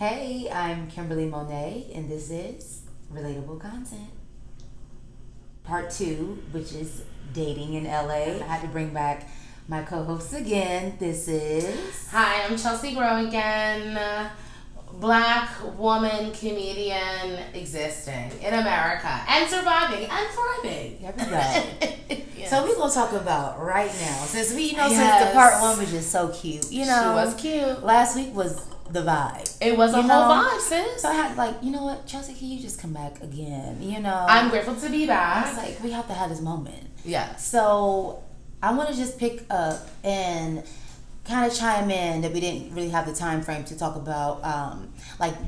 Hey, I'm KimberlyMone't, and this is Relatable Content. Part 2, which is dating in LA. I had to bring back my co-hosts again. This is... Hi, I'm Chelsea Grow again. Black woman comedian existing in America and surviving and thriving. There we go. Yes. So we're going to talk about right now, since we, since Yes. the part 1 was just so cute. She was cute. Last week was the vibe. It was a whole vibe, sis. So I had you know what, Chelsea, can you just come back again? I'm grateful to be I back. was like, we have to have this moment. Yes. So I want to just pick up and kind of chime in that we didn't really have the time frame to talk about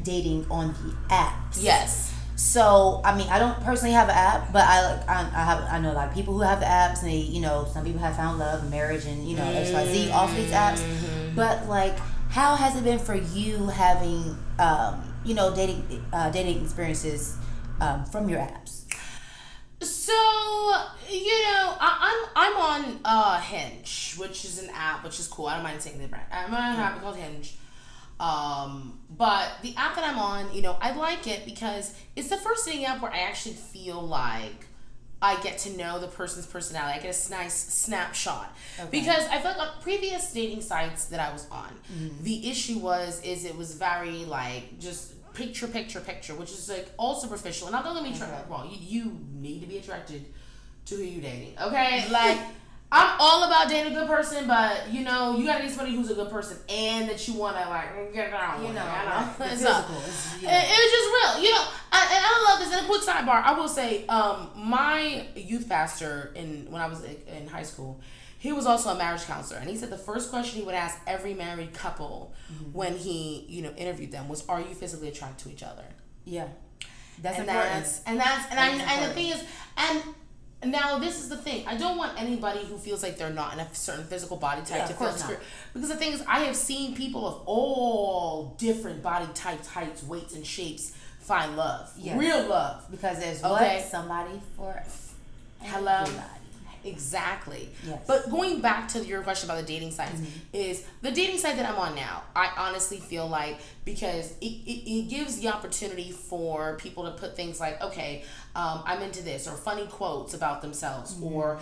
dating on the apps. Yes. So I mean, I don't personally have an app, but I know a lot of people who have the apps, and they some people have found love and marriage and XYZ off these apps. But how has it been for you having dating experiences from your apps? So I'm on Hinge, which is an app, which is cool. I don't mind taking the brand. I'm on an app called Hinge. But the app that I'm on, I like it because it's the first dating app where I actually feel like I get to know the person's personality. I get a nice snapshot. Okay. Because I felt like on previous dating sites that I was on, the issue was it was very just picture, which is all superficial. And I'm not gonna be wrong. You need to be attracted to who you're dating. Okay? I'm all about dating a good person, but you gotta date somebody who's a good person and that you wanna get down with. The It's physical. It's just real. And I love this. And a quick sidebar, I will say, my youth pastor when I was in high school, he was also a marriage counselor, and he said the first question he would ask every married couple when he interviewed them was, "Are you physically attracted to each other?" Yeah, that's and important. The thing is, and now this is the thing. I don't want anybody who feels like they're not in a certain physical body type to feel insecure. Because the thing is, I have seen people of all different body types, heights, weights, and shapes find love. Yes. Real love. Because there's somebody for everybody. Exactly. Yes. But going back to your question about the dating sites, is the dating site that I'm on now, I honestly feel like, because it gives the opportunity for people to put things like, okay, I'm into this, or funny quotes about themselves, or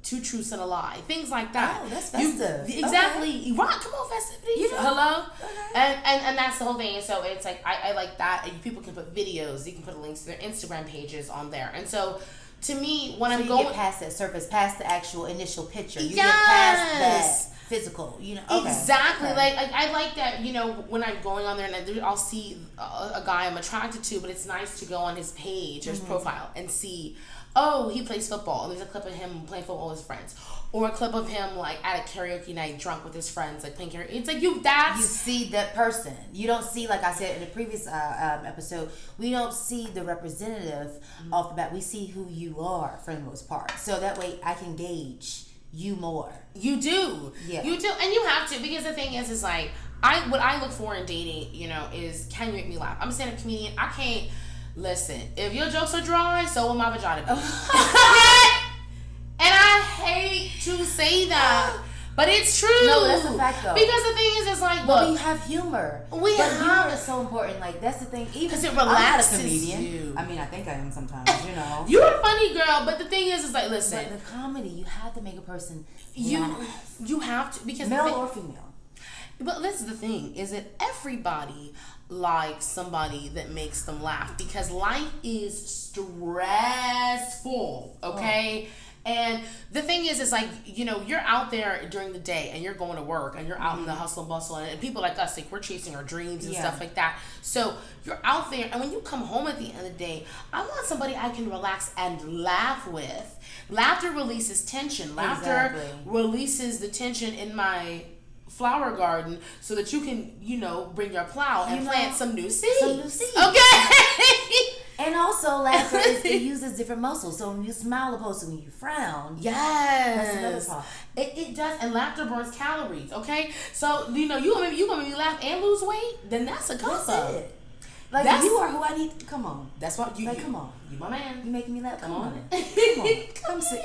two truths and a lie, things like that. Oh, that's festive. Exactly. Okay. Right, come on, festivities. Hello? Okay. And that's the whole thing. And so it's I like that. And people can put videos, you can put links to their Instagram pages on there. And so to me, when I'm going get past that surface, past the actual initial picture, you get past that physical, Okay. Exactly. Okay. I like that. When I'm going on there and I'll see a guy I'm attracted to, but it's nice to go on his page or his profile and see, oh, he plays football, and there's a clip of him playing football with his friends, or a clip of him at a karaoke night drunk with his friends playing karaoke. It's you see that person. You don't see, like I said in the previous episode, we don't see the representative off the bat. We see who you are for the most part, so that way I can gauge you more. You do. Yeah. You do. And you have to, because the thing is what I look for in dating, is, can you make me laugh? I'm a stand-up comedian. I can't listen. If your jokes are dry, so will my vagina be. And I hate to say that, but it's true. No, that's a fact though. Because the thing is, but we have humor. Humor is so important. That's the thing. Even because it relaxes I'm not a comedian. You. I mean, I think I am sometimes. You're a funny girl, but the thing is listen. But the comedy, you have to make a person laugh. You have to, because male or female. But this is the thing, is that everybody likes somebody that makes them laugh, because life is stressful, okay? Oh. And the thing is you're out there during the day and you're going to work and you're out in the hustle and bustle, and people like us, we're chasing our dreams and stuff like that. So you're out there, and when you come home at the end of the day, I want somebody I can relax and laugh with. Laughter releases tension. Laughter releases the tension in my flower garden, so that you can, bring your plow and plant some new seeds. Okay. And also, laughter it uses different muscles. So when you smile opposed to when you frown, that's another part. It does, and laughter burns calories. Okay, so you gonna make me laugh and lose weight? Then that's a combo. That's it. If you are who I need. Come on. That's what come on. You my man. You making me laugh. Come on. Come sit.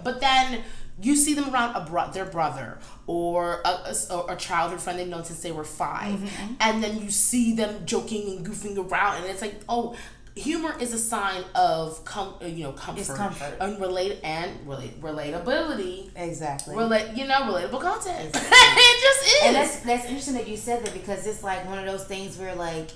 But then you see them around their brother or a childhood friend they've known since they were 5, and then you see them joking and goofing around, and it's like, oh, humor is a sign of comfort, It's comfort. and relatability. Exactly. Relatable content. Exactly. It just is. And that's interesting that you said that, because it's like one of those things where like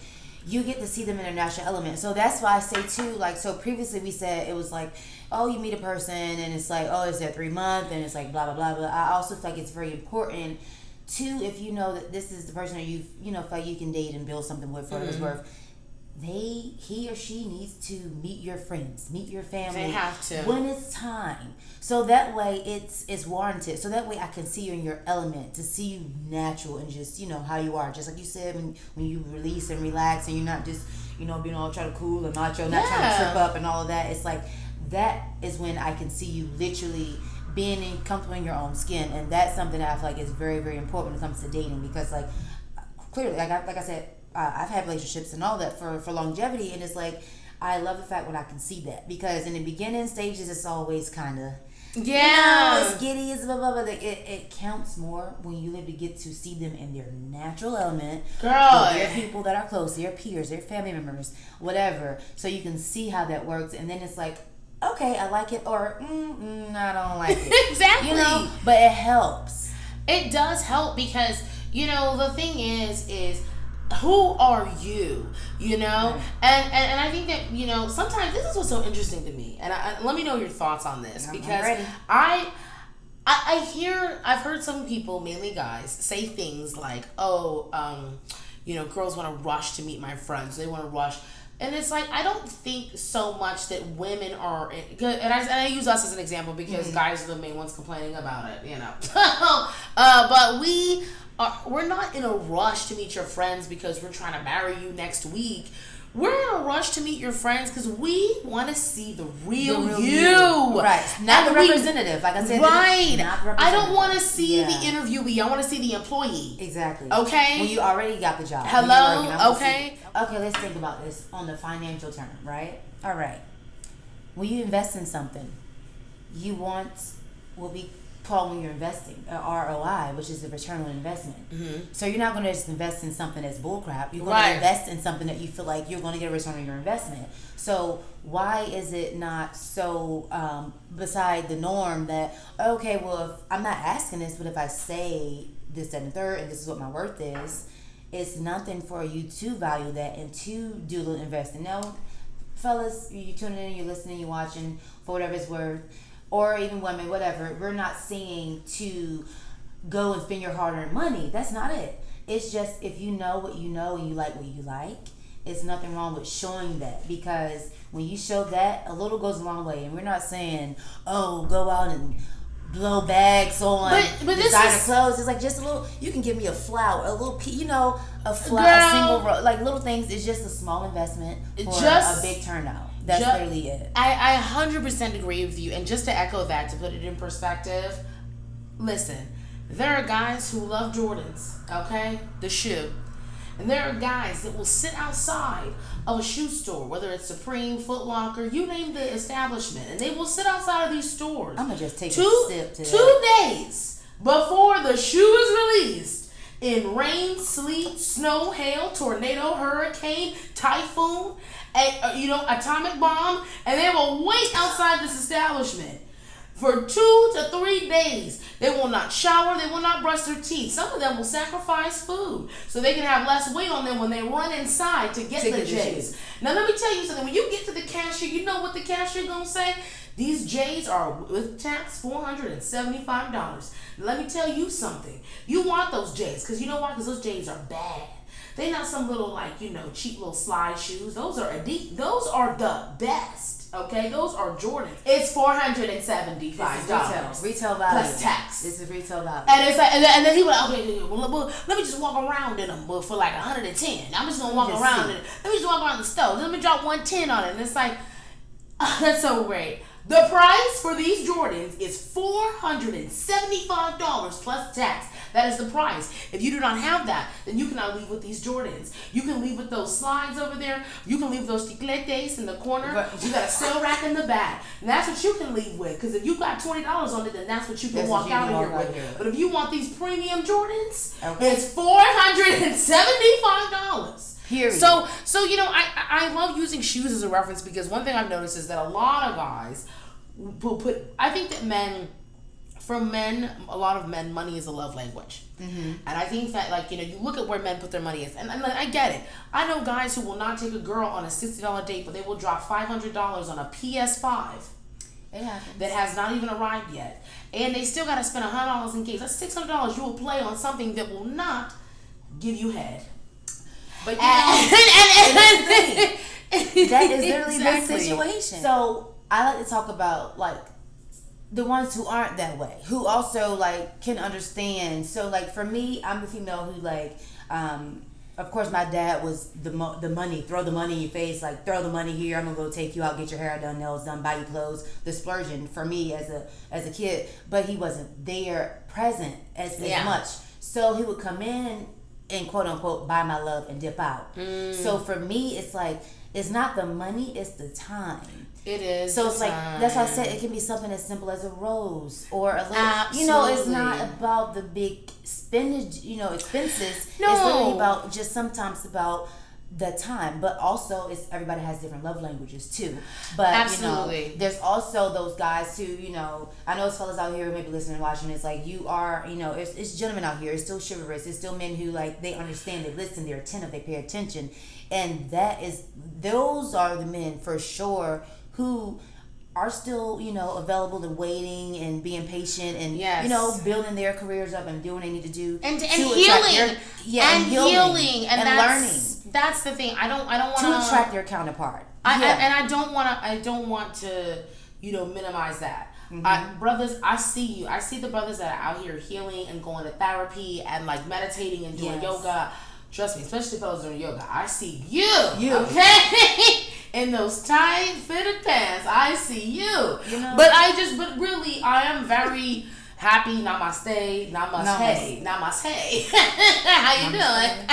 you get to see them in their natural element. So that's why I say too, like, so previously we said it was like, oh, you meet a person and it's like, oh, it's their 3 month and it's like blah blah blah blah. I also feel like it's very important too, if you know that this is the person that you feel like you can date and build something with for his worth. He or she needs to meet your friends, meet your family. They have to when it's time, so that way it's warranted. So that way I can see you in your element, to see you natural and just how you are, just like you said, when you release and relax and you're not just being all trying to cool and macho, not trying to trip up and all of that. It's like that is when I can see you literally being comfortable in your own skin, and that's something that I feel like is very, very important when it comes to dating, because like clearly, like I said. I've had relationships and all that for longevity, and it's like I love the fact when I can see that, because in the beginning stages it's always kind of it's giddy, it's blah blah blah. It counts more when you live to get to see them in their natural element. Girl, their people that are close, their peers, their family members, whatever. So you can see how that works, and then it's like, okay, I like it, or I don't like it. Exactly. But it helps. It does help, because the thing is. Who are you? Right. And I think that sometimes this is what's so interesting to me, and let me know your thoughts on this, because I've heard some people, mainly guys, say things like, oh, girls want to rush to meet my friends, they want to rush. And it's like, I don't think so much that women are, and I use us as an example because guys are the main ones complaining about it, but we're not in a rush to meet your friends because we're trying to marry you next week. We're in a rush to meet your friends because we want to see the real you. Right. Not the representative. Like I said. Right. Not the representative. I don't want to see the interviewee. I want to see the employee. Exactly. Okay? When you already got the job. Hello? Okay. Okay, let's think about this on the financial term, right? All right. When you invest in something, you want what we call, when you're investing, ROI, which is the return on investment. So you're not going to just invest in something that's bullcrap. You're going to invest in something that you feel like you're going to get a return on your investment. So why is it not so beside the norm that, okay, well, if I'm not asking this, but if I say this, that, and third, and this is what my worth is, it's nothing for you to value that and to do a little investing. Now, fellas, you tuning in, you're listening, you're watching, for whatever it's worth, or even women, whatever, we're not saying to go and spend your hard-earned money. That's not it. It's just, if you know what you know and you like what you like, it's nothing wrong with showing that, because when you show that, a little goes a long way. And we're not saying, oh, go out and blow bags on but designer clothes. It's like just a little, you can give me a flower, a little, a flower, a single row, like little things. It's just a small investment for a big turnout. That's literally it. I 100% agree with you. And just to echo that, to put it in perspective, listen, there are guys who love Jordans, okay? The shoe. And there are guys that will sit outside of a shoe store, whether it's Supreme, Foot Locker, you name the establishment, and they will sit outside of these stores. I'm going to just take a sip to that. 2 days before the shoe is released, in rain, sleet, snow, hail, tornado, hurricane, typhoon, atomic bomb, and they will wait outside this establishment for 2 to 3 days. They will not shower. They will not brush their teeth. Some of them will sacrifice food so they can have less weight on them when they run inside to get the J's. Now, let me tell you something. When you get to the cashier, you know what the cashier going to say? These J's are, with tax, $475. Let me tell you something. You want those J's, because you know why? Because those J's are bad. They're not some little, cheap little slide shoes. Those are those are the best. Okay, those are Jordans. It's $475. Retail value plus tax. This is retail value. And it's like, and then he was like, okay, well, let me just walk around in them for like $110. I'm just gonna walk around in it. Let me just walk around the store. Let me drop $110 on it. And it's like, that's so great. The price for these Jordans is $475 plus tax. That is the price. If you do not have that, then you cannot leave with these Jordans. You can leave with those slides over there. You can leave those ticletes in the corner. You got a sale rack in the back. And that's what you can leave with. Because if you got $20 on it, then that's what you can walk out of here with. But if you want these premium Jordans, it's $475. Period. So you know, I love using shoes as a reference because one thing I've noticed is that a lot of guys will put. I think that for men, a lot of men, money is a love language. And I think that, like, you know, you look at where men put their money is, and I get it. I know guys who will not take a girl on a $60 date, but they will drop $500 on a PS5. It happens. That has not even arrived yet, and they still got to spend $100 in games. That's $600 you will play on something that will not give you head. But you know, that is literally the situation. So I like to talk about, like, the ones who aren't that way, who also, like, can understand. So, like, for me, I'm the female who, like, of course, my dad was the money, throw the money in your face, like, throw the money here, I'm gonna go take you out, get your hair done, nails done, buy you clothes, the splurging for me as a kid. But he wasn't there, present as much. So he would come in and quote unquote buy my love and dip out. So for me, it's like, it's not the money, it's the time. It is. So it's like, that's why I said it can be something as simple as a rose or a little, you know, it's not about the big spendage, you know, expenses. No. It's really about just sometimes about the time, but also it's everybody has different love languages too. But absolutely, you know, there's also those guys who, you know, I know it's fellas out here who maybe listening and watching. It's like, you are, you know, it's gentlemen out here. It's still chivalrous. It's still men who, like, they understand, they listen, they're attentive, they pay attention, and those are the men for sure who are still, you know, available and waiting and being patient and, you know, building their careers up and doing what they need to do. And healing. And healing. And learning. That's the thing. I don't want to attract their counterpart. I don't want to, you know, minimize that. Brothers, I see you. I see the brothers that are out here healing and going to therapy and, like, meditating and doing yoga. Trust me, especially fellas doing yoga. I see you. Okay? In those tight fitted pants, I see you. You know? But really, I am very happy. Namaste. How you doing?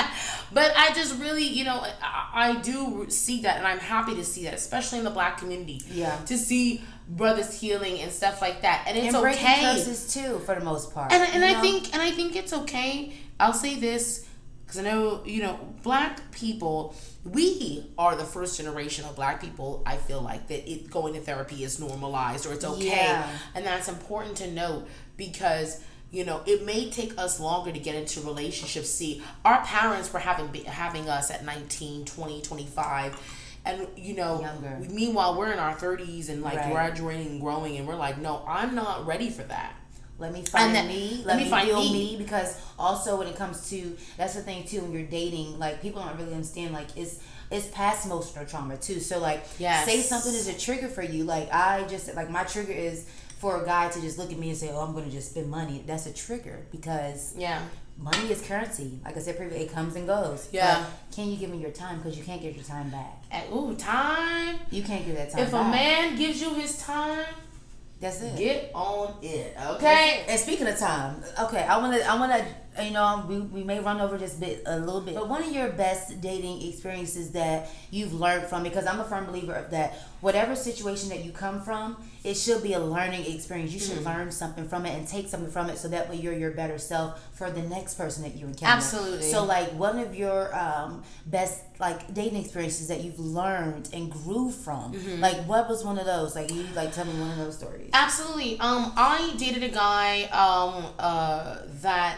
But I just really, you know, I do see that, and I'm happy to see that, especially in the Black community. Yeah. To see brothers healing and stuff like that, and it's and okay. Curses too, for the most part. And I think it's okay. I'll say this, because I know, you know, Black people, we are the first generation of Black people, I feel like, that going to therapy is normalized, or it's okay. And that's important to note, because, you know, it may take us longer to get into relationships. See, our parents were having us at 19, 20, 25. And, you know, younger. Meanwhile, we're in our 30s and, like, graduating and growing. And we're like, no, I'm not ready for that. Let me find me. Let me heal me. Because also when it comes to, that's the thing too, when you're dating, like, people don't really understand, like, it's past emotional trauma too. So, like, say something is a trigger for you. Like, my trigger is for a guy to just look at me and say, oh, I'm going to just spend money. That's a trigger, because money is currency. Like I said previously, it comes and goes. Yeah. But can you give me your time? Because you can't get your time back. Time? You can't give that time back. If a man gives you his time, that's it. Get on it, okay? And speaking of time, okay, I wanna, you know, we may run over this a little bit, but one of your best dating experiences that you've learned from, because I'm a firm believer of that, whatever situation that you come from, it should be a learning experience. You should learn something from it and take something from it, so that way you're your better self for the next person that you encounter. Absolutely. So, like, one of your best, like, dating experiences that you've learned and grew from, like, what was one of those? Like, you, like, tell me one of those stories. Absolutely. I dated a guy that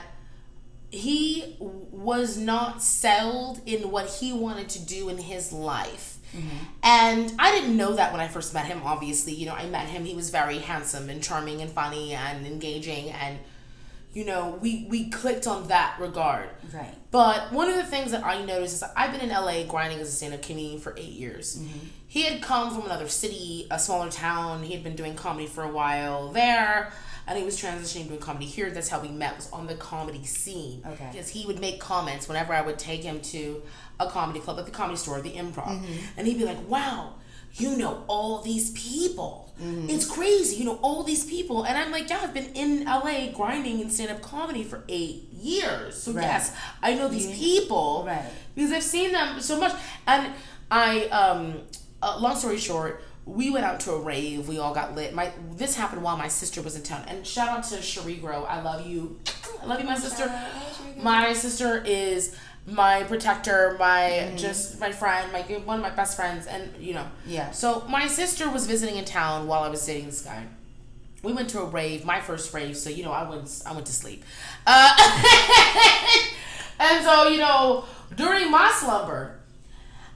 he was not settled in what he wanted to do in his life. And I didn't know that when I first met him, obviously. You know, I met him, he was very handsome and charming and funny and engaging, and, you know, we clicked on that regard. Right. But one of the things that I noticed is I've been in LA grinding as a stand-up comedian for 8 years. He had come from another city, a smaller town. He had been doing comedy for a while there, and he was transitioning to comedy here. That's how we met, was on the comedy scene. Okay. Because he would make comments whenever I would take him to a comedy club, at the Comedy Store, the Improv. And he'd be like, wow, you know all these people. It's crazy, you know all these people. And I'm like, yeah, I've been in LA grinding in stand-up comedy for 8 years. So yes, I know these people. Right. Because I've seen them so much. And I, long story short, we went out to a rave. We all got lit. This happened while my sister was in town. And shout out to Cherie Grow. I love you. I love you, my sister. My sister is my protector, just my friend, one of my best friends, and you know. Yeah. So my sister was visiting in town while I was dating this guy. We went to a rave, my first rave. So you know, I went to sleep. And so you know, during my slumber,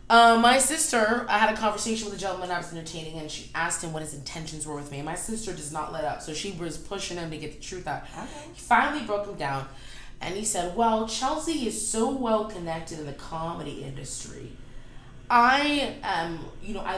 my sister, I had a conversation with a gentleman I was entertaining, and she asked him what his intentions were with me. And my sister does not let up, so she was pushing him to get the truth out. Okay. He finally broke him down, and he said, well, Chelsea is so well connected in the comedy industry. I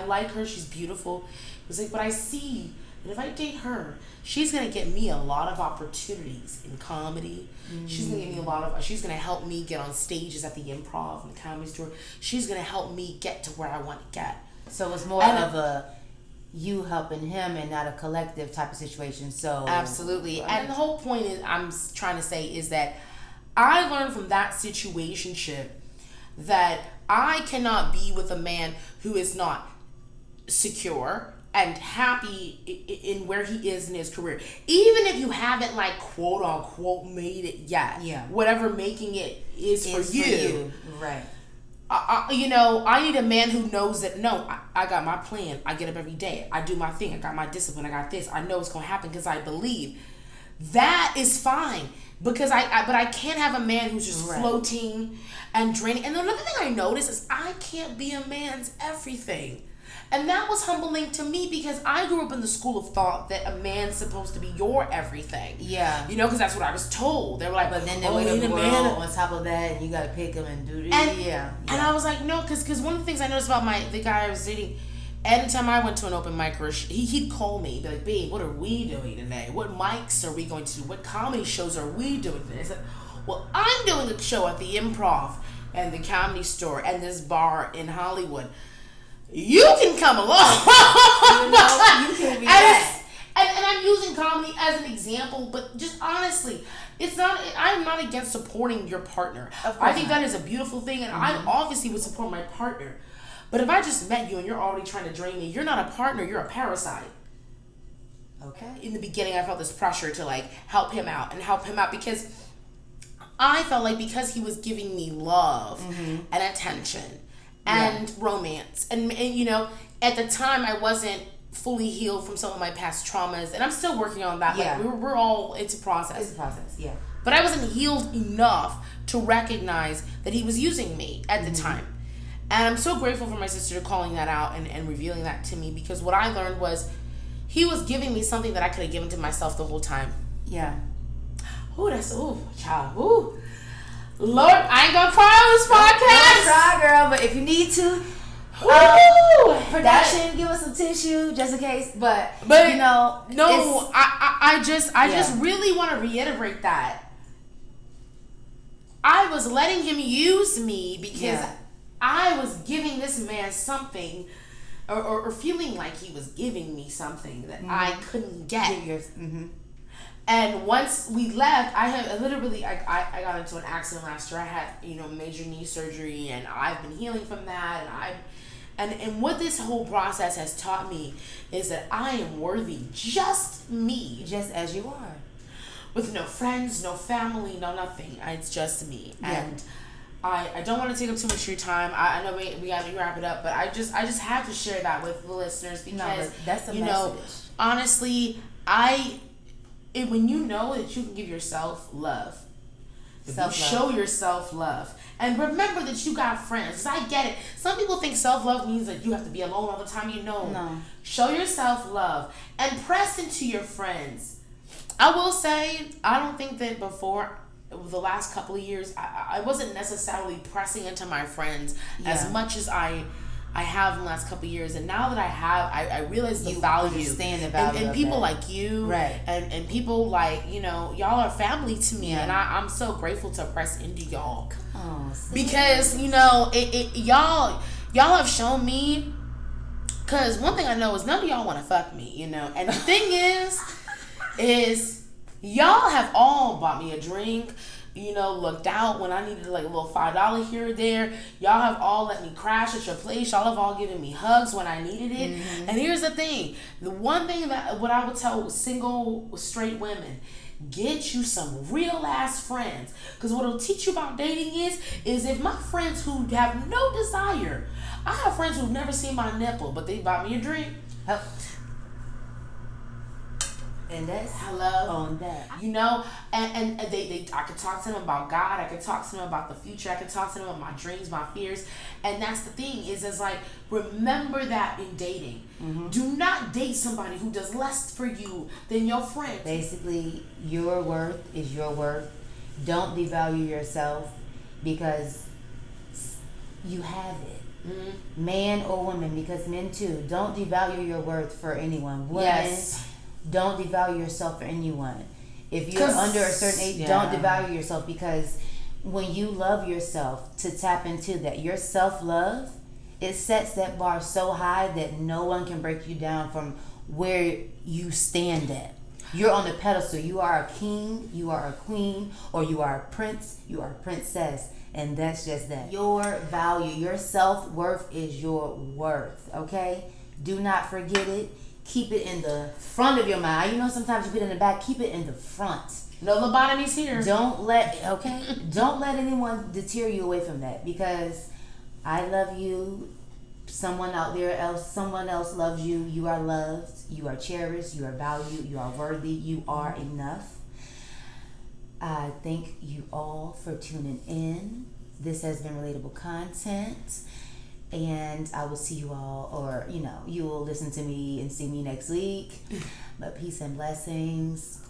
like her, she's beautiful. He was like, but I see that if I date her, she's going to get me a lot of opportunities in comedy. She's going to give me she's going to help me get on stages at the Improv and the Comedy Store. She's going to help me get to where I want to get. So it's more of a you helping him and not a collective type of situation. So absolutely. And the whole point is I'm trying to say is that I learned from that situationship that I cannot be with a man who is not secure and happy in where he is in his career. Even if you haven't like quote unquote made it yet. Yeah. Whatever making it is for you. Right. I need a man who knows that, no, I got my plan. I get up every day. I do my thing. I got my discipline. I got this. I know it's going to happen because I believe. That is fine. Because but I can't have a man who's just floating and draining. And another thing I noticed is I can't be a man's everything. And that was humbling to me because I grew up in the school of thought that a man's supposed to be your everything. Yeah. You know, because that's what I was told. They were like, but then they wait a man on top of that, and you got to pick him and do this. And I was like, no, because one of the things I noticed about the guy I was dating, anytime I went to an open mic, he'd call me, be like, babe, what are we doing today? What mics are we going to do? What comedy shows are we doing today? I said, well, I'm doing a show at the Improv and the Comedy Store and this bar in Hollywood. You can come along. You can be that. And I'm using comedy as an example, but just honestly, I'm not against supporting your partner. I think that is a beautiful thing, and I obviously would support my partner. But if I just met you and you're already trying to drain me, you're not a partner, you're a parasite. Okay. In the beginning, I felt this pressure to like help him out because I felt like because he was giving me love and attention and romance, and you know, at the time I wasn't fully healed from some of my past traumas, and I'm still working on that. Yeah. Like we're all, it's a process. It's a process, yeah. But I wasn't healed enough to recognize that he was using me at the time. And I'm so grateful for my sister calling that out and revealing that to me, because what I learned was he was giving me something that I could have given to myself the whole time. Yeah. Child. Ooh. Lord, I ain't gonna cry on this podcast. Don't cry, girl, but if you need to, production, give us some tissue just in case. But you know, no, I just really want to reiterate that I was letting him use me because I was giving this man something, or feeling like he was giving me something that I couldn't get. And once we left, I got into an accident last year. I had, major knee surgery, and I've been healing from that. And what this whole process has taught me is that I am worthy, just me, just as you are, with no friends, no family, no nothing. It's just me, and I don't want to take up too much of your time. I know we got to wrap it up, but I just have to share that with the listeners because that's the message. Honestly, when you know that you can give yourself love, if you show yourself love, and remember that you got friends. I get it. Some people think self-love means that you have to be alone all the time. No. Show yourself love and press into your friends. I will say, I don't think that before the last couple of years, I wasn't necessarily pressing into my friends as much as I have in the last couple of years, and now that I have, I realize the value. Understand the value and people like you, right? And people like y'all are family to me, and I'm so grateful to press into y'all. Because y'all have shown me Because one thing I know is none of y'all want to fuck me, you know. And the thing is y'all have all bought me a drink, you know, looked out when I needed like a little $5 here or there. Y'all have all let me crash at your place. Y'all have all given me hugs when I needed it. Mm-hmm. And here's the thing. The one thing that what I would tell single straight women, get you some real ass friends. Because what it'll teach you about dating is if my friends who have no desire, I have friends who've never seen my nipple, but they bought me a drink. Oh. And that's hello on that. You know, and they I could talk to them about God, I could talk to them about the future, I could talk to them about my dreams, my fears. And that's the thing, is it's like, remember that in dating. Mm-hmm. Do not date somebody who does less for you than your friend. Basically, your worth is your worth. Don't devalue yourself because you have it. Mm-hmm. Man or woman, because men too, don't devalue your worth for anyone. Women, yes. Don't devalue yourself for anyone. If you're under a certain age, don't devalue yourself, because when you love yourself, to tap into that, your self-love, it sets that bar so high that no one can break you down from where you stand at. You're on the pedestal. You are a king, you are a queen, or you are a prince, you are a princess. And that's just that. Your value, your self-worth is your worth, okay? Do not forget it. Keep it in the front of your mind. You know, sometimes you put it in the back. Keep it in the front. No lobotomies here. Don't let anyone deter you away from that, because I love you. Someone else loves you. You are loved. You are cherished. You are valued. You are worthy. You are enough. I thank you all for tuning in. This has been Relatable Content. And I will see you all, or, you know, you will listen to me and see me next week. But peace and blessings.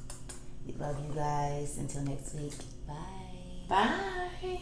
We love you guys. Until next week. Bye. Bye.